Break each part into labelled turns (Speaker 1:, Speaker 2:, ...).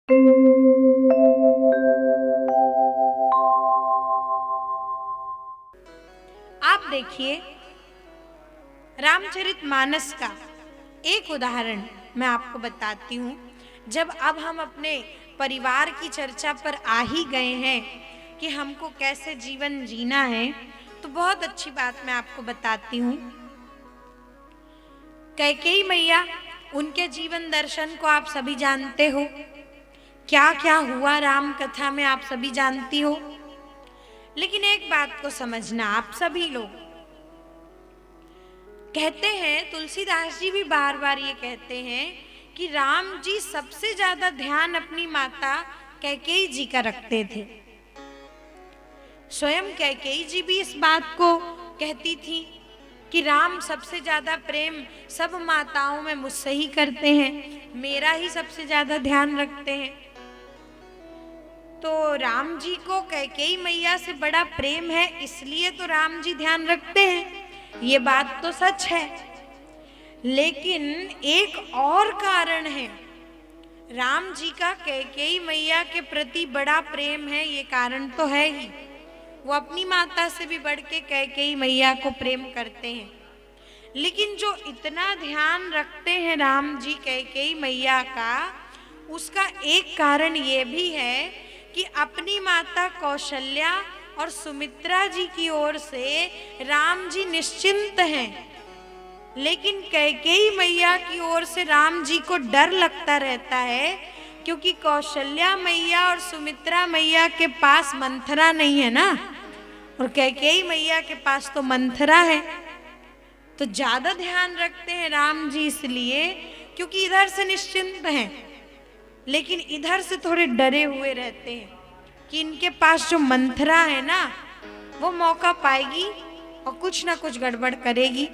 Speaker 1: आप देखिए, रामचरितमानस का एक उदाहरण मैं आपको बताती हूँ। जब अब हम अपने परिवार की चर्चा पर आ ही गए हैं कि हमको कैसे जीवन जीना है, तो बहुत अच्छी बात मैं आपको बताती हूँ। कैकेयी मैया, उनके जीवन दर्शन को आप सभी जानते हो। क्या क्या हुआ राम कथा में आप सभी जानती हो। लेकिन एक बात को समझना, आप सभी लोग कहते हैं, तुलसीदास जी भी बार बार ये कहते हैं कि राम जी सबसे ज्यादा ध्यान अपनी माता कैकेयी जी का रखते थे। स्वयं कैकेयी जी भी इस बात को कहती थी कि राम सबसे ज्यादा प्रेम सब माताओं में मुझसे ही करते हैं, मेरा ही सबसे ज्यादा ध्यान रखते हैं। तो राम जी को कैकेयी मैया से बड़ा प्रेम है, इसलिए तो राम जी ध्यान रखते हैं, ये बात तो सच है। लेकिन एक और कारण है, राम जी का कैकेयी मैया के प्रति बड़ा प्रेम है, ये कारण तो है ही। वो अपनी माता से भी बढ़ के कैकेयी मैया को प्रेम करते हैं। लेकिन जो इतना ध्यान रखते हैं राम जी कैकेयी मैया का, उसका एक कारण ये भी है कि अपनी माता कौशल्या और सुमित्रा जी की ओर से राम जी निश्चिंत हैं, लेकिन कैकेयी मैया की ओर से राम जी को डर लगता रहता है, क्योंकि कौशल्या मैया और सुमित्रा मैया के पास मंथरा नहीं है ना, और कैकेयी मैया के पास तो मंथरा है। तो ज्यादा ध्यान रखते हैं राम जी इसलिए क्योंकि इधर से निश्चिंत हैं, लेकिन इधर से थोड़े डरे हुए रहते हैं कि इनके पास जो मंथरा है ना, वो मौका पाएगी और कुछ ना कुछ गड़बड़ करेगी।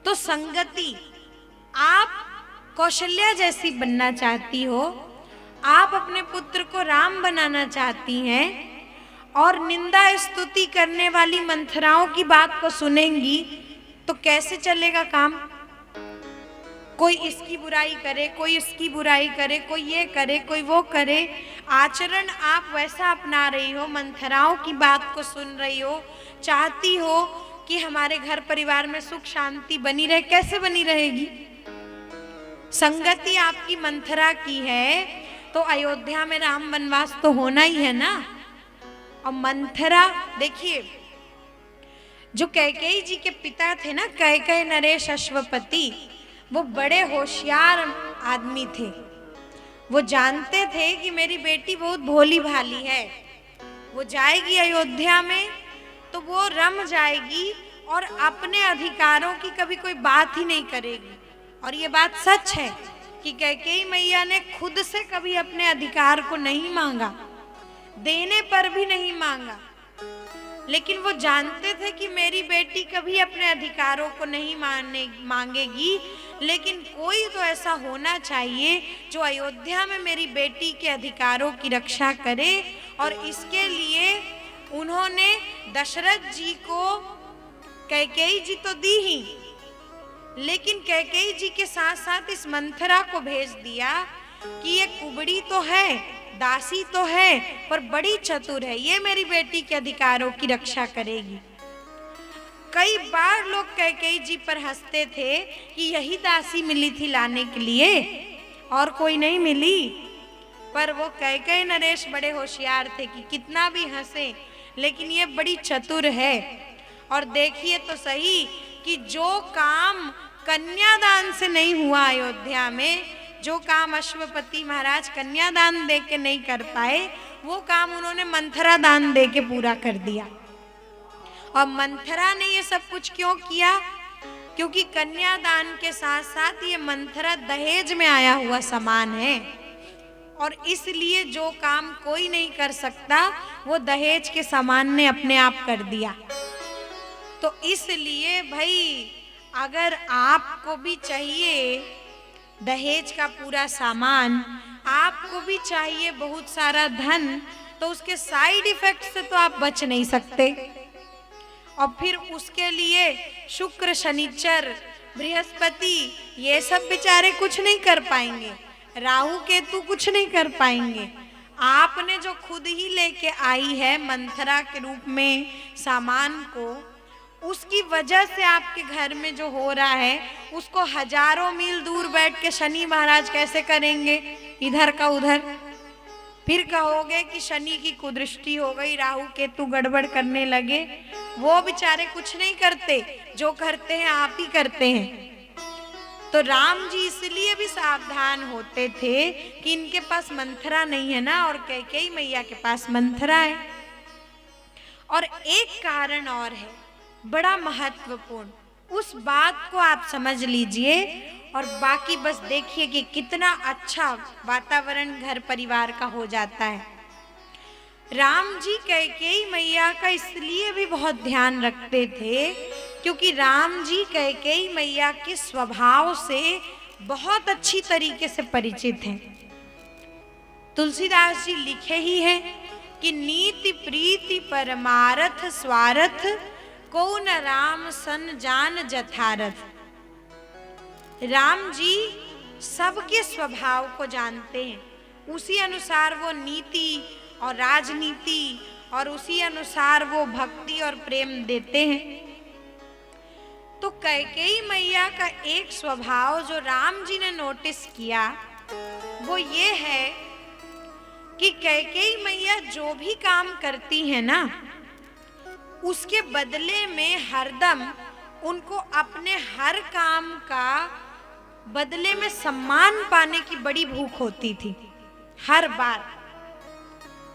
Speaker 1: तो संगति, आप कौशल्या जैसी बनना चाहती हो, आप अपने पुत्र को राम बनाना चाहती हैं, और निंदा स्तुति करने वाली मंथराओं की बात को सुनेंगी तो कैसे चलेगा काम। कोई इसकी बुराई करे, कोई इसकी बुराई करे, कोई ये करे, कोई वो करे। आचरण आप वैसा अपना रही हो, मंथराओं की बात को सुन रही हो, चाहती हो कि हमारे घर परिवार में सुख शांति बनी रहे, कैसे बनी रहेगी। संगति आपकी मंथरा की है तो अयोध्या में राम वनवास तो होना ही है ना। और मंथरा देखिए, जो कैकेयी जी के पिता थे ना, कैकेय नरेश अश्वपति, वो बड़े होशियार आदमी थे। वो जानते थे कि मेरी बेटी बहुत भोली भाली है, वो जाएगी अयोध्या में तो वो रम जाएगी और अपने अधिकारों की कभी कोई बात ही नहीं करेगी। और ये बात सच है कि कैकेयी मैया ने खुद से कभी अपने अधिकार को नहीं मांगा, देने पर भी नहीं मांगा, लेकिन वो जानते थे कि मेरी बेटी कभी अपने अधिकारों को नहीं मांगेगी, लेकिन कोई तो ऐसा होना चाहिए जो अयोध्या में मेरी बेटी के अधिकारों की रक्षा करे। और इसके लिए उन्होंने दशरथ जी को कैकेयी जी तो दी ही, लेकिन कैकेयी जी के साथ साथ इस मंथरा को भेज दिया कि ये कुबड़ी तो है, दासी तो है, पर बड़ी चतुर है, ये मेरी बेटी के अधिकारों की रक्षा करेगी। कई बार लोग कैकेयी जी पर हंसते थे कि यही दासी मिली थी लाने के लिए, और कोई नहीं मिली। पर वो कैकेय नरेश बड़े होशियार थे कि कितना भी हंसे, लेकिन ये बड़ी चतुर है। और देखिए तो सही कि जो काम कन्यादान से नहीं हुआ अयोध्या में, जो काम अश्वपति महाराज कन्यादान दे के नहीं कर पाए, वो काम उन्होंने मंथरा दान दे के पूरा कर दिया। और मंथरा ने ये सब कुछ क्यों किया? क्योंकि कन्यादान के साथ साथ ये मंथरा दहेज में आया हुआ सामान है, और इसलिए जो काम कोई नहीं कर सकता वो दहेज के सामान ने अपने आप कर दिया। तो इसलिए भाई, अगर आपको भी चाहिए दहेज का पूरा सामान, आपको भी चाहिए बहुत सारा धन, तो उसके साइड इफेक्ट से तो आप बच नहीं सकते। और फिर उसके लिए शुक्र, शनिचर, बृहस्पति, ये सब बेचारे कुछ नहीं कर पाएंगे। राहु केतु कुछ नहीं कर पाएंगे। आपने जो खुद ही लेके आई है मंथरा के रूप में सामान को, उसकी वजह से आपके घर में जो हो रहा है उसको हजारों मील दूर बैठ के शनि महाराज कैसे करेंगे, इधर का उधर। फिर कहोगे कि शनि की कुदृष्टि हो गई, राहु केतु गड़बड़ करने लगे। वो बेचारे कुछ नहीं करते, जो करते हैं आप ही करते हैं। तो राम जी इसलिए भी सावधान होते थे कि इनके पास मंथरा नहीं है ना, और कैकेयी मैया के पास मंथरा है। और एक कारण और है बड़ा महत्वपूर्ण, उस बात को आप समझ लीजिए और बाकी बस देखिए कि कितना अच्छा वातावरण घर परिवार का हो जाता है। राम जी कैकेयी मैया का इसलिए भी बहुत ध्यान रखते थे क्योंकि राम जी कैकेयी मैया के स्वभाव से बहुत अच्छी तरीके से परिचित हैं। तुलसीदास जी लिखे ही हैं कि नीति प्रीति परमारथ स्वार्थ को न राम सन जान जथारथ। राम जी सबके स्वभाव को जानते हैं, उसी अनुसार वो नीति और राजनीति और उसी अनुसार वो भक्ति और प्रेम देते हैं। तो कैकेयी मैया का एक स्वभाव जो राम जी ने नोटिस किया वो ये है कि कैकेयी मैया जो भी काम करती है ना, उसके बदले में हरदम उनको अपने हर काम का बदले में सम्मान पाने की बड़ी भूख होती थी। हर बार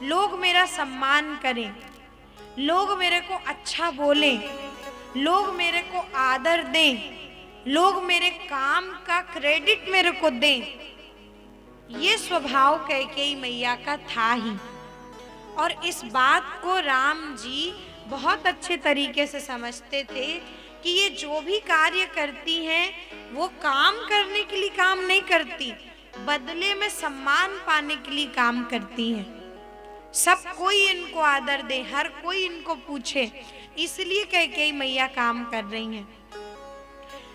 Speaker 1: लोग मेरा सम्मान करें, लोग मेरे को अच्छा बोलें, लोग मेरे को आदर दें, लोग मेरे काम का क्रेडिट मेरे को दें, ये स्वभाव कैकेयी मैया का था ही। और इस बात को राम जी बहुत अच्छे तरीके से समझते थे कि ये जो भी कार्य करती हैं वो काम करने के लिए काम नहीं करती, बदले में सम्मान पाने के लिए काम करती हैं। सब कोई इनको आदर दे, हर कोई इनको पूछे, इसलिए कैकेयी मैया काम कर रही हैं।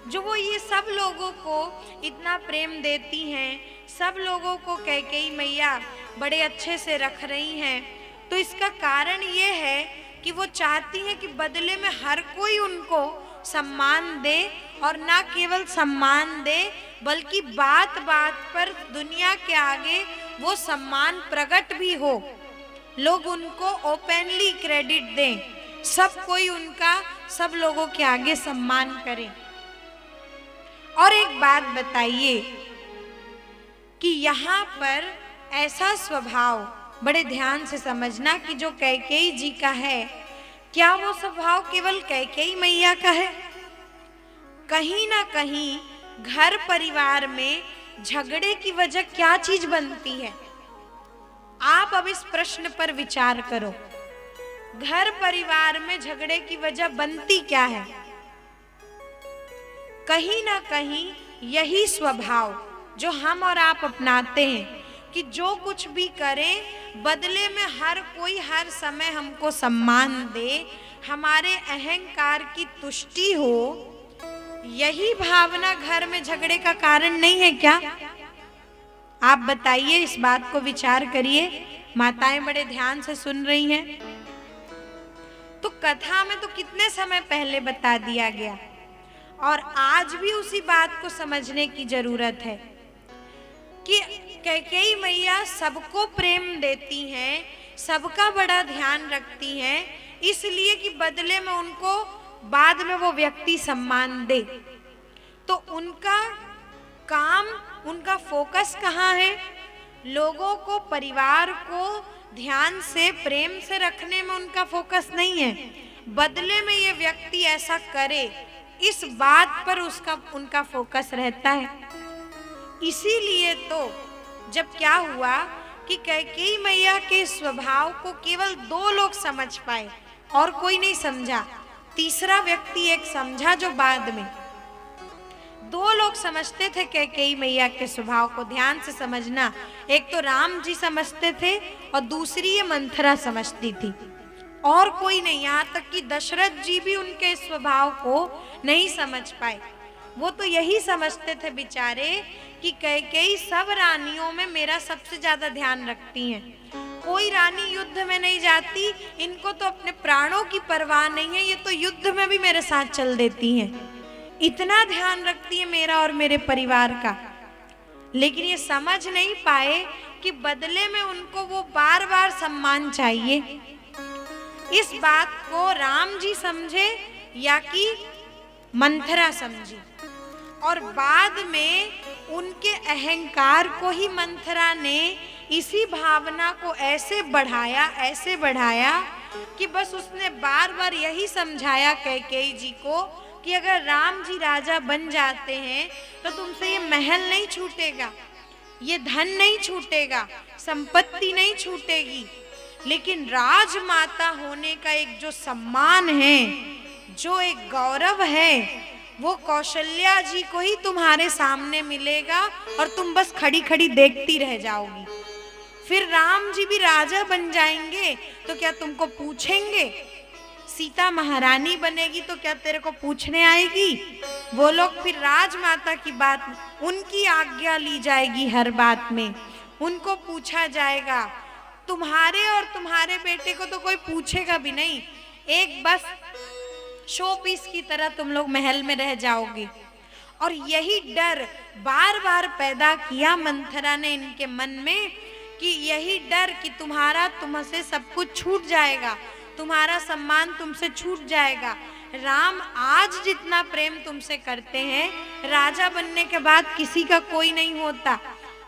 Speaker 1: जो वो ये सब लोगों को इतना प्रेम देती हैं, सब लोगों को कैकेयी मैया बड़े अच्छे से रख रही हैं, तो इसका कारण ये है कि वो चाहती हैं कि बदले में हर कोई उनको सम्मान दे, और ना केवल सम्मान दे बल्कि बात बात पर दुनिया के आगे वो सम्मान प्रकट भी हो, लोग उनको ओपनली क्रेडिट दें, सब कोई उनका सब लोगों के आगे सम्मान करें। और एक बात बताइए कि यहाँ पर ऐसा स्वभाव बड़े ध्यान से समझना कि जो कैकेयी जी का है, क्या वो स्वभाव केवल कैकेयी मैया का है? कहीं ना कहीं घर परिवार में झगड़े की वजह क्या चीज बनती है? आप अब इस प्रश्न पर विचार करो। घर परिवार में झगड़े की वजह बनती क्या है? कहीं ना कहीं यही स्वभाव जो हम और आप अपनाते हैं कि जो कुछ भी करें बदले में हर कोई हर समय हमको सम्मान दे, हमारे अहंकार की तुष्टि हो, यही भावना घर में झगड़े का कारण नहीं है क्या? आप बताइए, इस बात को विचार करिए। माताएं बड़े ध्यान से सुन रही हैं। तो कथा में तो कितने समय पहले बता दिया गया, और आज भी उसी बात को समझने की जरूरत है कि कैकेयी मैया सबको प्रेम देती हैं, सबका बड़ा ध्यान रखती हैं, इसलिए कि बदले में उनको बाद में वो व्यक्ति सम्मान दे। तो उनका काम, उनका फोकस कहाँ है? लोगों को, परिवार को ध्यान से प्रेम से रखने में उनका फोकस नहीं है, बदले में ये व्यक्ति ऐसा करे इस बात पर उनका फोकस रहता है। इसीलिए तो जब क्या हुआ कि कैकेयी मैया के स्वभाव को केवल 2 लोग समझ पाए और कोई नहीं समझा, तीसरा व्यक्ति एक समझा जो बाद में। 2 लोग समझते थे कैकेयी मैया के स्वभाव को, ध्यान से समझना। एक तो राम जी समझते थे और दूसरी ये मंथरा समझती थी, और कोई नहीं। यहाँ तक कि दशरथ जी भी उनके स्वभाव को नहीं समझ पाए। वो तो यही समझते थे बेचारे कि कैकेयी सब रानियों में मेरा सबसे ज्यादा ध्यान रखती हैं। कोई रानी युद्ध में नहीं जाती, इनको तो अपने प्राणों की परवाह नहीं है, ये तो युद्ध में भी मेरे साथ चल देती हैं, इतना ध्यान रखती है मेरा और मेरे परिवार का। लेकिन ये समझ नहीं पाए कि बदले में उनको वो बार बार सम्मान चाहिए। इस बात को राम जी समझे या कि मंथरा समझी, और बाद में उनके अहंकार को ही मंथरा ने इसी भावना को ऐसे बढ़ाया कि बस उसने बार बार यही समझाया कैकेयी जी को कि अगर राम जी राजा बन जाते हैं तो तुमसे ये महल नहीं छूटेगा, ये धन नहीं छूटेगा, संपत्ति नहीं छूटेगी, लेकिन राजमाता होने का एक जो सम्मान है, जो एक गौरव है, वो कौशल्या जी को ही तुम्हारे सामने मिलेगा और तुम बस खड़ी खड़ी देखती रह जाओगी। फिर राम जी भी राजा बन जाएंगे तो क्या तुमको पूछेंगे? सीता महारानी बनेगी तो क्या तेरे को पूछने आएगी? वो लोग फिर राजमाता की बात, उनकी आज्ञा ली जाएगी हर बात में, उनको पूछा जाएगा। तुम्हारे और तुम्हारे बेटे को तो कोई पूछेगा भी नहीं, एक बस शो पीस की तरह तुम लोग महल में रह जाओगे। और यही डर बार बार पैदा किया मंथरा ने इनके मन में कि यही डर कि तुमसे सब कुछ छूट जाएगा, तुम्हारा सम्मान तुमसे छूट जाएगा। राम आज जितना प्रेम तुमसे करते हैं, राजा बनने के बाद किसी का कोई नहीं होता।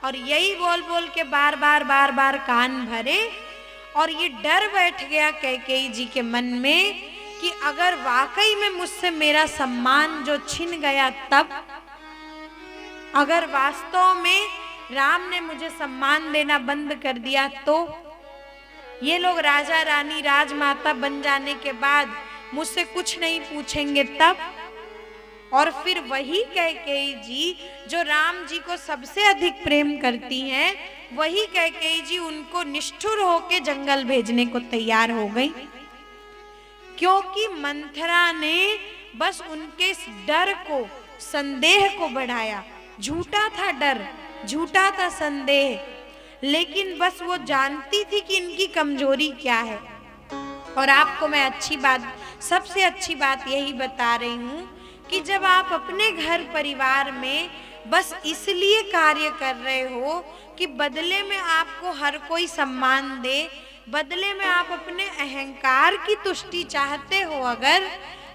Speaker 1: और यही बोल बोल के बार बार कान भरे, और ये डर बैठ गया कैकेयी जी के मन में कि अगर वाकई में मुझसे मेरा सम्मान जो छिन गया, तब अगर वास्तव में राम ने मुझे सम्मान देना बंद कर दिया, तो ये लोग राजा रानी राजमाता बन जाने के बाद मुझसे कुछ नहीं पूछेंगे तब। और फिर वही कैकेयी जी जो राम जी को सबसे अधिक प्रेम करती हैं, वही कैकेयी जी उनको निष्ठुर होके जंगल भेजने को तैयार हो गई, क्योंकि मंथरा ने बस उनके इस डर को, संदेह को बढ़ाया। झूठा था डर, झूठा था संदेह, लेकिन बस वो जानती थी कि इनकी कमजोरी क्या है। और आपको मैं सबसे अच्छी बात यही बता रही हूँ कि जब आप अपने घर परिवार में बस इसलिए कार्य कर रहे हो कि बदले में आपको हर कोई सम्मान दे, बदले में आप अपने अहंकार की तुष्टि चाहते हो अगर,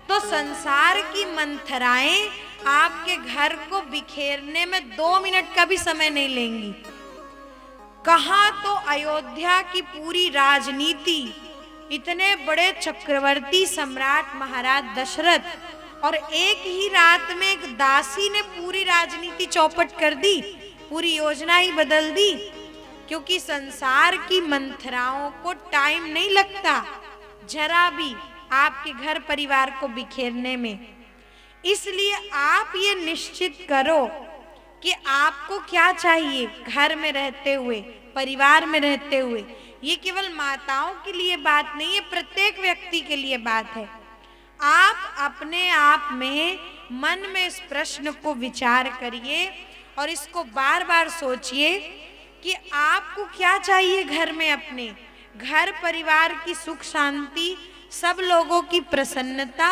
Speaker 1: तो संसार की मंथराएं आपके घर को बिखेरने में 2 मिनट का भी समय नहीं लेंगी। कहाँ तो अयोध्या की पूरी राजनीति, इतने बड़े चक्रवर्ती सम्राट महाराज दशरथ, और एक ही रात में एक दासी ने पूरी राजनीति चौपट कर दी, पूरी योजना ही बदल दी। क्योंकि संसार की मंथराओं को टाइम नहीं लगता जरा भी आपके घर परिवार को बिखेरने में। इसलिए आप ये निश्चित करो कि आपको क्या चाहिए घर में रहते हुए, परिवार में रहते हुए। ये केवल माताओं के लिए बात नहीं है, प्रत्येक व्यक्ति के लिए बात है। आप अपने आप में मन में इस प्रश्न को विचार करिए और इसको बार बार सोचिए कि आपको क्या चाहिए घर में, अपने घर परिवार की सुख शांति, सब लोगों की प्रसन्नता,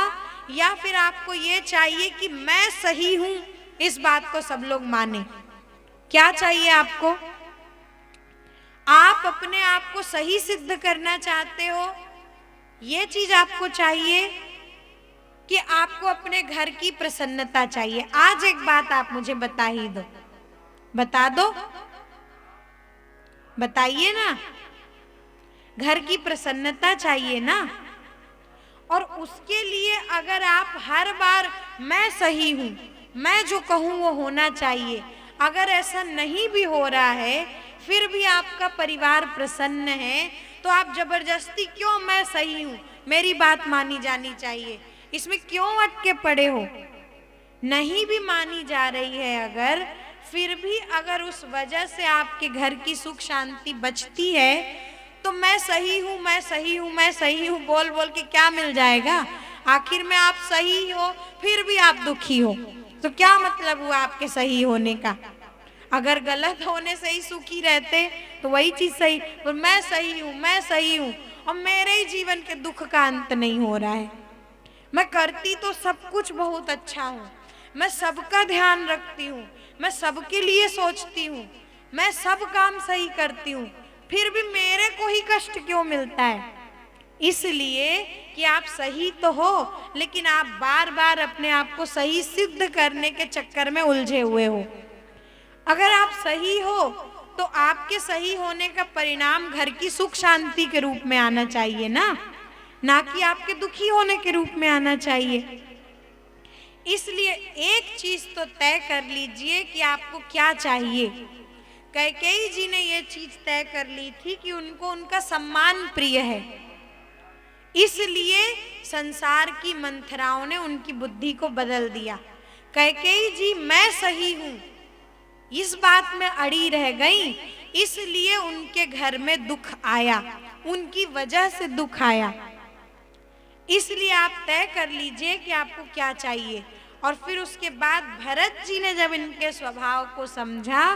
Speaker 1: या फिर आपको ये चाहिए कि मैं सही हूं, इस बात को सब लोग माने। क्या चाहिए आपको? आप अपने आप को सही सिद्ध करना चाहते हो, ये चीज आपको चाहिए, कि आपको अपने घर की प्रसन्नता चाहिए? आज एक बात आप मुझे बता ही दो, बता दो, बताइए ना। घर की प्रसन्नता चाहिए ना, और उसके लिए अगर आप हर बार मैं सही हूं, मैं जो कहूं वो होना चाहिए, अगर ऐसा नहीं भी हो रहा है फिर भी आपका परिवार प्रसन्न है, तो आप जबरदस्ती क्यों मैं सही हूं, मेरी बात मानी जानी चाहिए, इसमें क्यों अटके पड़े हो? नहीं भी मानी जा रही है अगर, फिर भी अगर उस वजह से आपके घर की सुख शांति बचती है, तो मैं सही हूं, मैं सही हूं, मैं सही हूं बोल बोल के क्या मिल जाएगा? आखिर में आप सही हो फिर भी आप दुखी हो। तो क्या मतलब हुआ आपके सही होने का? अगर गलत होने से ही सुखी रहते तो वही चीज सही, और मैं सही हूं, मैं सही हूं, और मेरे ही जीवन के दुख का अंत नहीं हो रहा है। मैं करती तो सब कुछ बहुत अच्छा हूं, मैं सबका ध्यान रखती हूँ, मैं सबके लिए सोचती हूँ, मैं सब काम सही करती हूँ, फिर भी मेरे को ही कष्ट क्यों मिलता है? इसलिए कि आप सही तो हो, लेकिन आप बार बार अपने आप को सही सिद्ध करने के चक्कर में उलझे हुए हो। अगर आप सही हो तो आपके सही होने का परिणाम घर की सुख शांति के रूप में आना चाहिए ना कि आपके दुखी होने के रूप में आना चाहिए। इसलिए एक चीज तो तय कर लीजिए कि आपको क्या चाहिए। कैकेयी जी ने ये चीज तय कर ली थी कि उनको उनका सम्मान प्रिय है, इसलिए संसार की मंथराओं ने उनकी बुद्धि को बदल दिया। कैकेयी जी मैं सही हूं इस बात में अड़ी रह गई, इसलिए उनके घर में दुख आया, उनकी वजह से दुख आया। इसलिए आप तय कर लीजिए कि आपको क्या चाहिए। और फिर उसके बाद भरत जी ने जब इनके स्वभाव को समझा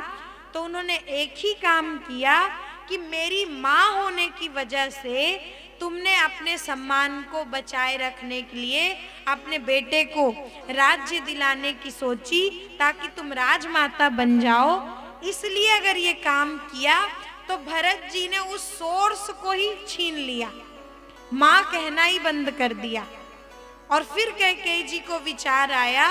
Speaker 1: तो उन्होंने एक ही काम किया कि मेरी माँ होने की वजह से तुमने अपने सम्मान को बचाए रखने के लिए अपने बेटे को राज्य दिलाने की सोची ताकि तुम राजमाता बन जाओ। इसलिए अगर ये काम किया तो भरत जी ने उस सोर्स को ही छीन लिया, माँ कहना ही बंद कर दिया। और फिर कैकेयी जी को विचार आया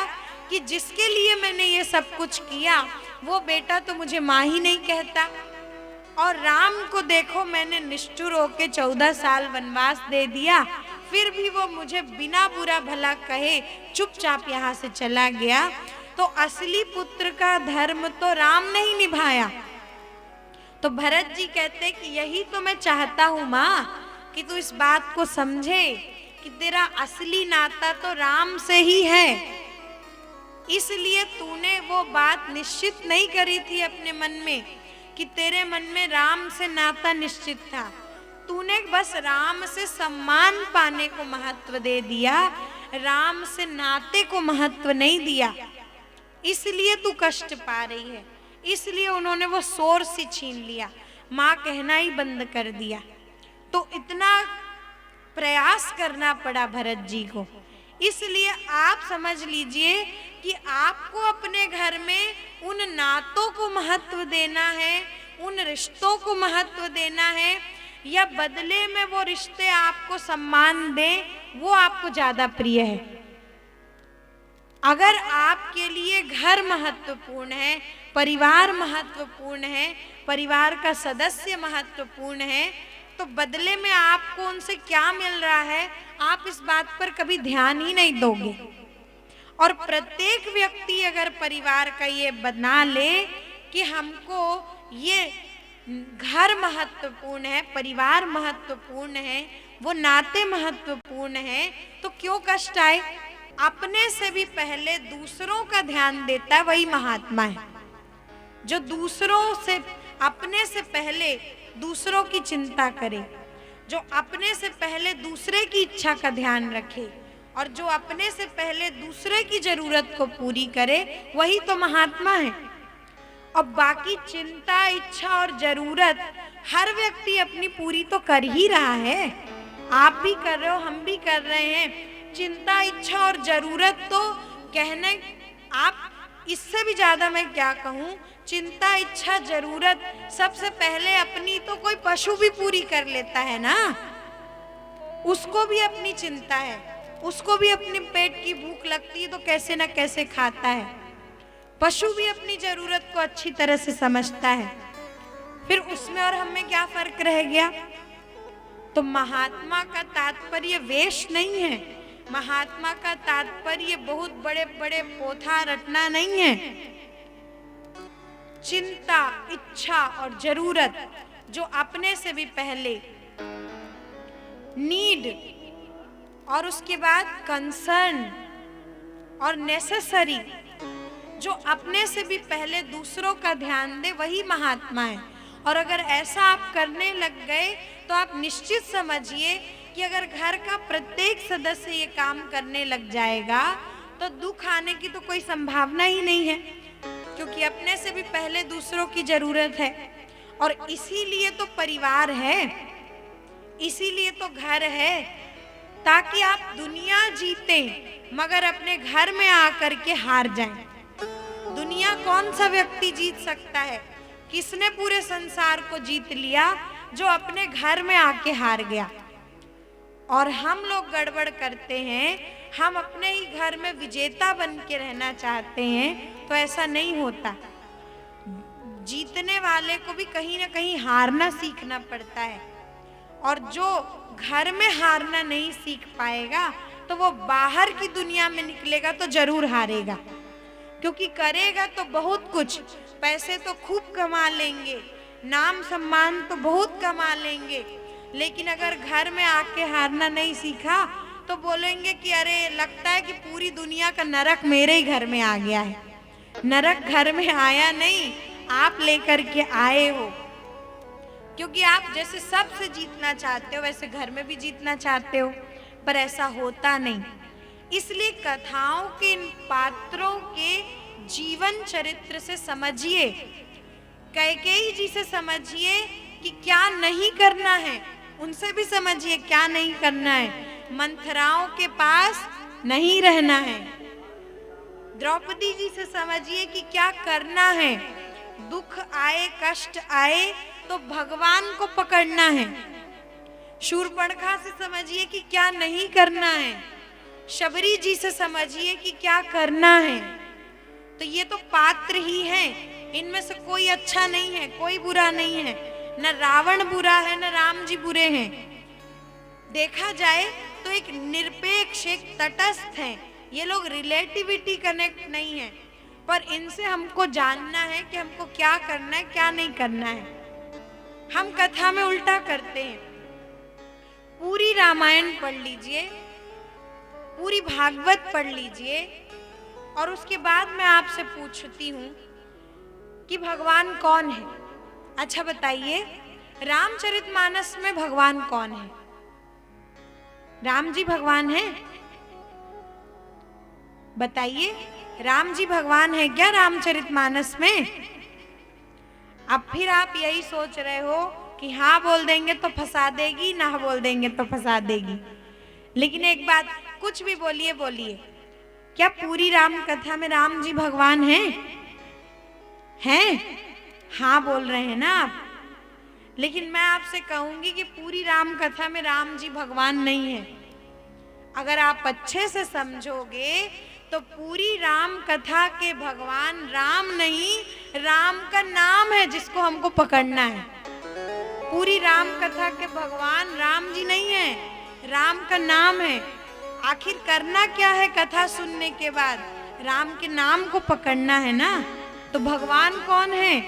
Speaker 1: कि जिसके लिए मैंने ये सब कुछ किया वो बेटा तो मुझे माँ ही नहीं कहता, और राम को देखो मैंने निष्ठुर होके 14 साल वनवास दे दिया, फिर भी वो मुझे बिना बुरा भला कहे चुपचाप यहाँ से चला गया। तो असली पुत्र का धर्म तो राम ने ही निभाया। तो भरत जी कहते कि यही तो मैं चाहता हूँ माँ, कि तू इस बात को समझे कि तेरा असली नाता तो राम से ही है। इसलिए तूने वो बात निश्चित नहीं करी थी अपने मन में कि तेरे मन में राम से नाता निश्चित था, तूने बस राम से सम्मान पाने को महत्व दे दिया, राम से नाते को महत्व नहीं दिया, इसलिए तू कष्ट पा रही है। इसलिए उन्होंने वो सोर्स ही छीन लिया, माँ कहना ही बंद कर दिया। तो इतना प्रयास करना पड़ा भरत जी को। इसलिए आप समझ लीजिए कि आपको अपने घर में उन नातों को महत्व देना है, उन रिश्तों को महत्व देना है, या बदले में वो रिश्ते आपको सम्मान दें वो आपको ज्यादा प्रिय है। अगर आपके लिए घर महत्वपूर्ण है, परिवार महत्वपूर्ण है, परिवार का सदस्य महत्वपूर्ण है, तो बदले में आपको उनसे क्या मिल रहा है आप इस बात पर कभी ध्यान ही नहीं दोगे। और प्रत्येक व्यक्ति अगर परिवार का ये बना ले कि हमको ये घर महत्वपूर्ण है, परिवार महत्वपूर्ण है, वो नाते महत्वपूर्ण है, तो क्यों कष्ट आए। अपने से भी पहले दूसरों का ध्यान देता वही महात्मा है, जो दूसरों से अपने से पहले दूसरों की चिंता करे, जो अपने से पहले दूसरे की इच्छा का ध्यान रखे, और जो अपने से पहले दूसरे की जरूरत को पूरी करे, वही तो महात्मा है। और बाकी चिंता, इच्छा और जरूरत हर व्यक्ति अपनी पूरी तो कर ही रहा है। आप भी कर रहे हो, हम भी कर रहे हैं। चिंता, इच्छा और जरूरत तो कहने, आप इससे भी ज्यादा मैं क्या कहूँ, चिंता, इच्छा, जरूरत सबसे पहले अपनी तो कोई पशु भी पूरी कर लेता है ना। उसको भी अपनी चिंता है, उसको भी अपने पेट की भूख लगती है तो कैसे ना कैसे खाता है। पशु भी अपनी जरूरत को अच्छी तरह से समझता है। फिर उसमें और हमें क्या फर्क रह गया। तो महात्मा का तात्पर्य वेश नहीं है, महात्मा का तात्पर्य बहुत बड़े बड़े पोथा रटना नहीं है। चिंता, इच्छा और जरूरत जो अपने से भी पहले नीड, और उसके बाद कंसर्न और नेसेसरी, जो अपने से भी पहले दूसरों का ध्यान दे, वही महात्मा है। और अगर ऐसा आप करने लग गए तो आप निश्चित समझिए कि अगर घर का प्रत्येक सदस्य ये काम करने लग जाएगा तो दुख आने की तो कोई संभावना ही नहीं है, क्योंकि अपने से भी पहले दूसरों की जरूरत है। और इसीलिए तो परिवार है, इसीलिए तो घर है, ताकि आप दुनिया जीतें मगर अपने घर में आकर के हार जाएं। दुनिया कौन सा व्यक्ति जीत सकता है? किसने पूरे संसार को जीत लिया? जो अपने घर में आके हार गया। और हम लोग गड़बड़ करते हैं, हम अपने ही घर में विजेता बन के रहना चाहते हैं, तो ऐसा नहीं होता। जीतने वाले को भी कहीं ना कहीं हारना सीखना पड़ता है। और जो घर में हारना नहीं सीख पाएगा तो वो बाहर की दुनिया में निकलेगा तो जरूर हारेगा, क्योंकि करेगा तो बहुत कुछ, पैसे तो खूब कमा लेंगे, नाम सम्मान तो बहुत कमा लेंगे, लेकिन अगर घर में आके हारना नहीं सीखा तो बोलेंगे कि अरे लगता है कि पूरी दुनिया का नरक मेरे ही घर में आ गया है। नरक घर में आया नहीं, आप लेकर के आए हो, क्योंकि आप जैसे सबसे जीतना चाहते हो वैसे घर में भी जीतना चाहते हो, पर ऐसा होता नहीं। इसलिए कथाओं के इन पात्रों के जीवन चरित्र से समझिए, कैकेयी जी से समझिए कि क्या नहीं करना है, उनसे भी समझिए क्या नहीं करना है। मंथराओं के पास नहीं रहना है। द्रौपदी जी से समझिए कि क्या करना है। दुख आए, कष्ट आए तो भगवान को पकड़ना है। शूर्पणखा से समझिए कि क्या नहीं करना है। शबरी जी से समझिए कि क्या करना है। तो ये तो पात्र ही हैं, इनमें से कोई अच्छा नहीं है, कोई बुरा नहीं है, न रावण बुरा है न राम जी बुरे हैं। देखा जाए तो एक निरपेक्ष, एक तटस्थ हैं ये लोग। रिलेटिविटी कनेक्ट नहीं है, पर इनसे हमको जानना है कि हमको क्या करना है क्या नहीं करना है। हम कथा में उल्टा करते हैं। पूरी रामायण पढ़ लीजिए, पूरी भागवत पढ़ लीजिए, और उसके बाद मैं आपसे पूछती हूँ कि भगवान कौन है। अच्छा बताइए, रामचरितमानस में भगवान कौन है? राम जी भगवान है? बताइए, राम जी भगवान है क्या रामचरितमानस में? अब फिर आप यही सोच रहे हो कि हाँ बोल देंगे तो फंसा देगी, ना बोल देंगे तो फंसा देगी। लेकिन एक बात, कुछ भी बोलिए बोलिए, क्या पूरी राम कथा में राम जी भगवान हैं? हैं? हाँ बोल रहे हैं ना आप। लेकिन मैं आपसे कहूंगी कि पूरी राम कथा में राम जी भगवान नहीं है। अगर आप अच्छे से समझोगे तो पूरी राम कथा के भगवान राम नहीं, राम का नाम है जिसको हमको पकड़ना है। पूरी राम कथा के भगवान राम जी नहीं है, राम का नाम है। आखिर करना क्या है कथा सुनने के बाद? राम के नाम को पकड़ना है ना। तो भगवान कौन है?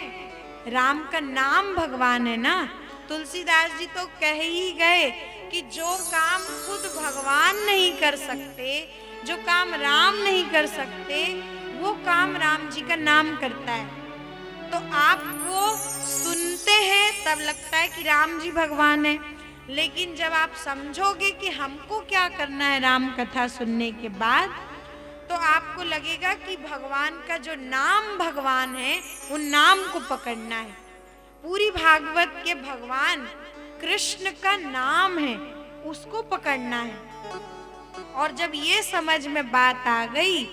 Speaker 1: राम का नाम भगवान है ना। तुलसीदास जी तो कह ही गए कि जो काम खुद भगवान नहीं कर सकते, जो काम राम नहीं कर सकते, वो काम राम जी का नाम करता है। तो आप वो सुनते हैं तब लगता है कि राम जी भगवान है, लेकिन जब आप समझोगे कि हमको क्या करना है राम कथा सुनने के बाद, तो आपको लगेगा कि भगवान का जो नाम भगवान है उन नाम को पकड़ना है। पूरी भागवत के भगवान कृष्ण का नाम है, उसको पकड़ना है। और जब ये समझ में बात आ गई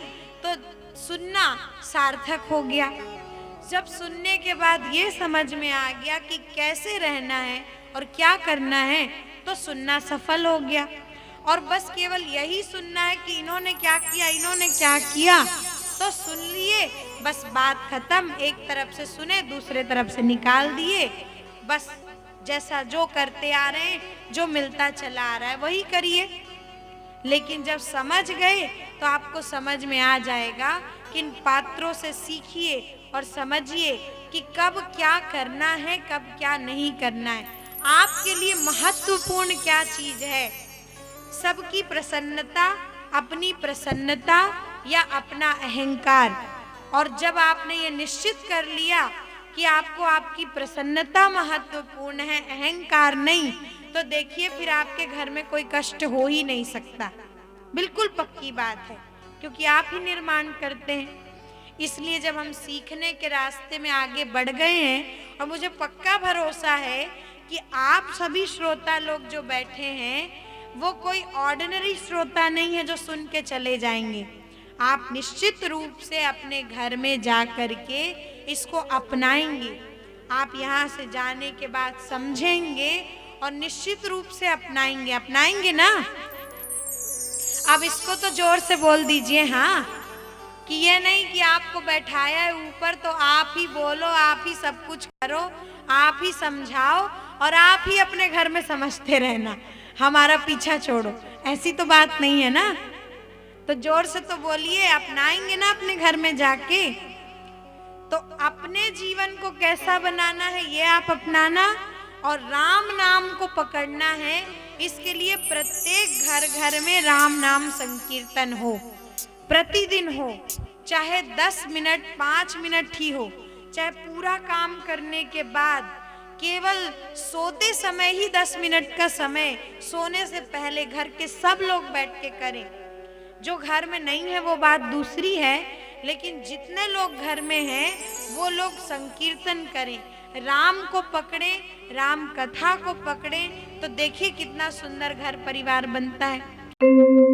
Speaker 1: तो सुनना सार्थक हो गया। जब सुनने के बाद ये समझ में आ गया कि कैसे रहना है और क्या करना है, तो सुनना सफल हो गया। और बस केवल यही सुनना है कि इन्होंने क्या किया, इन्होंने क्या किया, तो सुन लिए, बस बात खत्म। एक तरफ से सुने, दूसरे तरफ से निकाल दिए, बस जैसा जो करते आ रहे हैं, जो मिलता चला आ रहा है वही करिए। लेकिन जब समझ गए तो आपको समझ में आ जाएगा कि इन पात्रों से सीखिए और समझिए कि कब क्या करना है, कब क्या नहीं करना है। आपके लिए महत्वपूर्ण क्या चीज है? सबकी प्रसन्नता, अपनी प्रसन्नता या अपना अहंकार? और जब आपने ये निश्चित कर लिया कि आपको आपकी प्रसन्नता महत्वपूर्ण है, अहंकार नहीं, तो देखिए फिर आपके घर में कोई कष्ट हो ही नहीं सकता। बिल्कुल पक्की बात है। क्योंकि आप ही निर्माण करते हैं। इसलिए जब हम सीखने के रास्ते में आगे बढ़ गए हैं, और मुझे पक्का भरोसा है कि आप सभी श्रोता लोग जो बैठे हैं वो कोई ऑर्डिनरी श्रोता नहीं है जो सुन के चले जाएंगे। आप निश्चित रूप से अपने घर में जा कर के इसको अपनाएंगे। आप यहाँ से जाने के बाद समझेंगे और निश्चित रूप से अपनाएंगे। अपनाएंगे ना? अब इसको तो जोर से बोल दीजिए हाँ, कि ये नहीं कि आपको बैठाया है ऊपर तो आप ही बोलो, आप ही सब कुछ करो, आप ही समझाओ और आप ही अपने घर में समझते रहना, हमारा पीछा छोड़ो। ऐसी तो बात नहीं है ना। तो जोर से तो बोलिए, अपनाएंगे ना अपने घर में जाके। तो अपने जीवन को कैसा बनाना है ये आप अपनाना, और राम नाम को पकड़ना है। इसके लिए प्रत्येक घर घर में राम नाम संकीर्तन हो, प्रतिदिन हो, चाहे 10 मिनट 5 मिनट ही हो, चाहे पूरा काम करने के बाद केवल सोते समय ही 10 मिनट का समय, सोने से पहले घर के सब लोग बैठ के करें। जो घर में नहीं है वो बात दूसरी है, लेकिन जितने लोग घर में हैं वो लोग संकीर्तन करें, राम को पकड़ें, राम कथा को पकड़ें, तो देखिए कितना सुंदर घर परिवार बनता है।